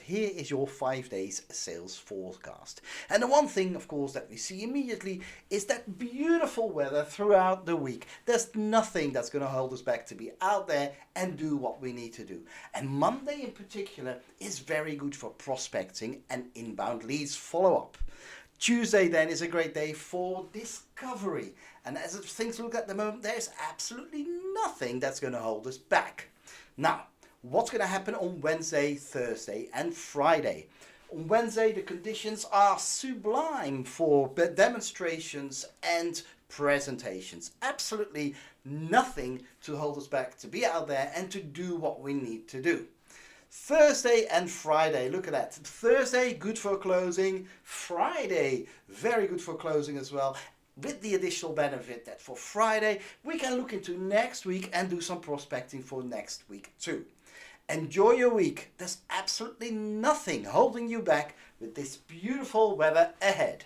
here is your 5 days sales forecast. And the one thing, of course, that we see immediately is that beautiful weather throughout the week. There's nothing that's going to hold us back to be out there and do what we need to do. And Monday in particular is very good for prospecting and inbound leads follow-up. Tuesday then is a great day for discovery. And as things look at the moment, there's absolutely nothing that's going to hold us back. Now, what's going to happen on Wednesday, Thursday and Friday? On Wednesday, the conditions are sublime for demonstrations and presentations. Absolutely nothing to hold us back to be out there and to do what we need to do. Thursday and Friday, look at that. Thursday, good for closing. Friday, very good for closing as well. With the additional benefit that for Friday, we can look into next week and do some prospecting for next week too. Enjoy your week. There's absolutely nothing holding you back with this beautiful weather ahead.